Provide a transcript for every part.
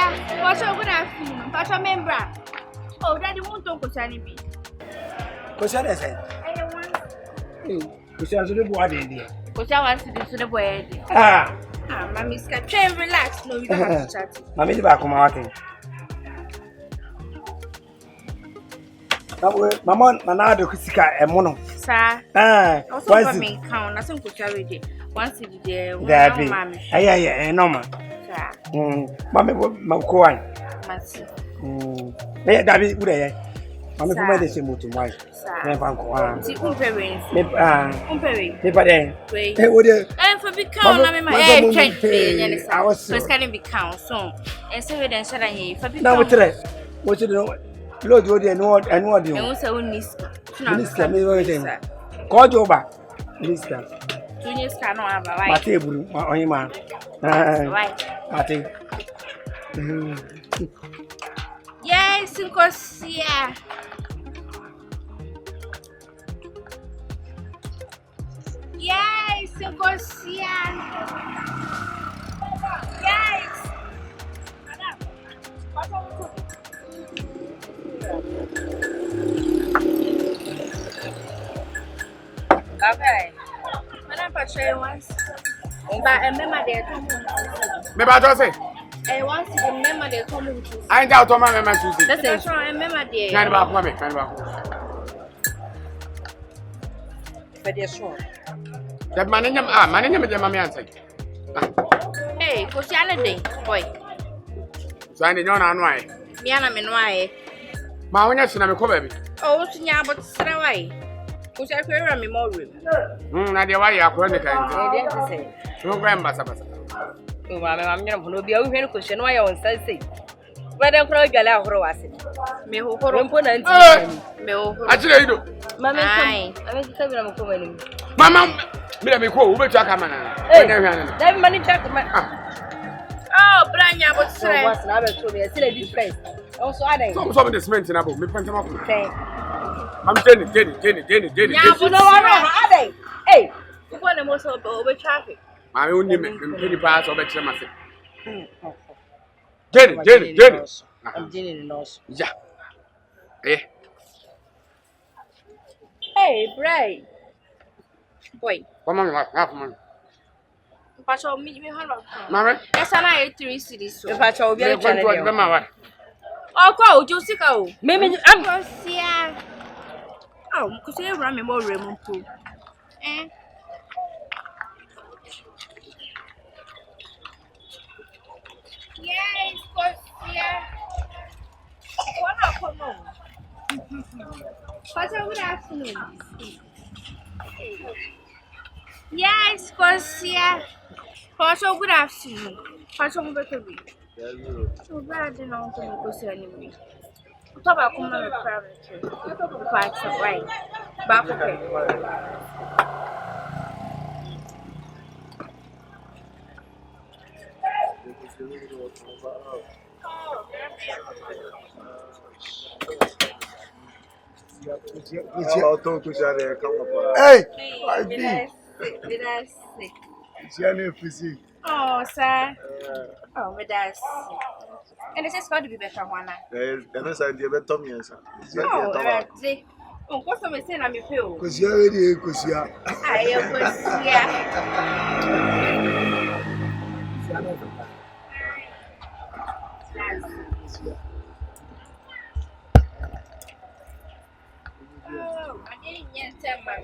What's up with that? What's your member? Oh, daddy won't talk with any bee. What's that? What's the boy idea? What's I want to do to the boy? Mommy's got train relax. No, you don't have to chat. Mammy, the back of my thing. Mamma, nanaaddo, kusika, and mono. Sir, also for me, count. I think we carry it. Once it is there, mammy. Yeah, no, man. Mammy, my coin. Massy. That is good. Mammy, for my decision to my never. See, Umpering. Hey, would you? And for become, my train. I was scanning be count so. And so then said I, for become. What you know? Lord, what do you know? And what do you also Niska? Niska, me everything. Call you back. Niska. Juniors cannot have a right. My table, my Ohemaa. Martin. Yes, because yeah. Yes, because yeah. Yes. Okay. When I portray once, but remember they come. Maybe I just say. I want to remember they come. I ain't out on my member Tuesday. That's right. Remember they. Kind of mommy, kind of. But they're sure. That man in the mammy answer. Hey, what's your day, boy? So I don't know why. Miana Menway. My own yes, I'm a cover. Oh, Sinya, but Saraway. Who's I query me more room? Nadia, why you are chronic? I didn't say. No grandmother. Oh, I'm going to be a very question. Why I was saying. Why don't cry Gala or was it? Me who component. Actually, I do. Mamma, I'm coming. Mamma, me call Uber Chakaman. That money check. Oh, Branya, what's another to me? I still a difference. Also, I think some of the cement in a book. Me print them up. I'm Jenny. Yeah, but no, I think. Hey, you want to most over traffic. I only make parts of it. Jenny. I'm Jenny Nose. Yeah. Eh. Hey, Bray. Boy. Come on, half man. Patrol meet me, Mamma, yes, and I 3 cities. if I told you, I'm oh, go, Josico. Maybe I'm going to see. Oh, because you run me more room too. Eh? Yes, because yeah. Come on. Patrol, good afternoon. Yes, because yeah. Patrol, good afternoon. Patrol, better be. So bad, I don't go see anyway. Talk about coming private. Right. Back okay. Hey, oh, sir. Oh, but that's. And this is going to be better one. Oh, that's it. Oh, what's the message I'm feel? because you're already because you are. I am, oh, I didn't yet tell my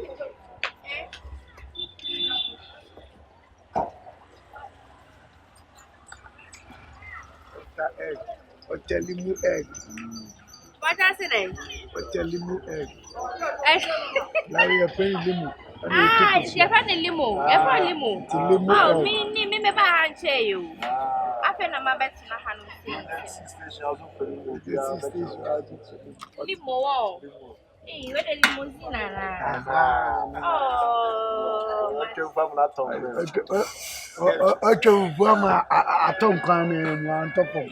Egg. Hotel limu egg. what does it mean? Hotel limu egg. Egg. Now you're paying limu. Ah, you're finding limo. You're finding limo. Oh, me, I tell you. I feel I'm a better limo. Hey, where the limousine? Oh, okay, Bama, I don't come in on top of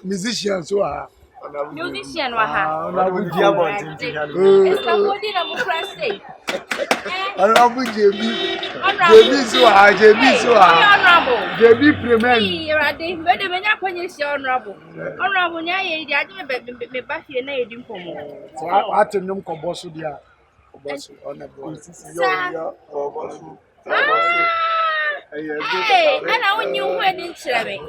musicians who are musician, what happened? it's Honorable JB. JB so high, JB so high. Honorable. JB Premier. You're a day, but the men are putting you honorable. Honorable, yeah, I didn't be back here, and I didn't for more. So I to know Kobosu dia. Kobosu honorable. Hey, and I knew when in Sherry.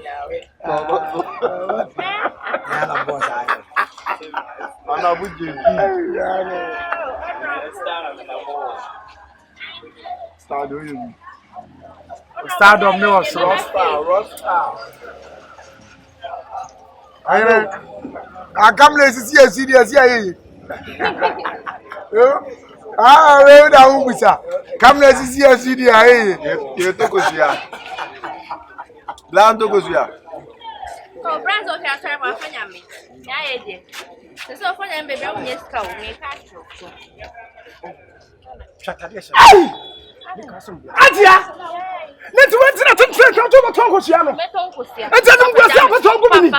Honorable JB. Stardom no Rockstar. I come to see we come to see you took us here. Bland took us here. Oh, brands of your time are funny. Yeah, I did. The so funny and baby, I'm just going to catch you. Hajia. Let's wait till I take out to talk with you. And tell them to talk with me. I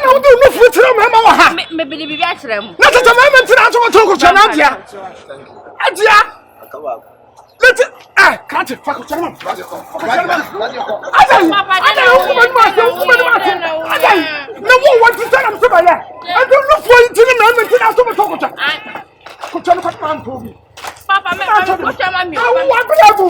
don't do no food from Mama. Maybe the veteran. Not at the moment to talk with you. Hajia. Let's catch it. Fuck you. No one wants to tell them to buy it. I don't look for it to the moment to talk with you. Papa, I'm going to go to my I want to go.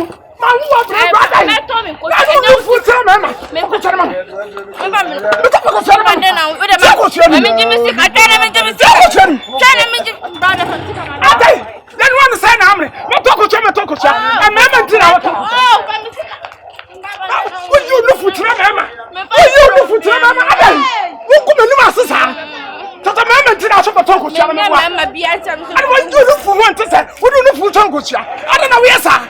I don't know where, sir.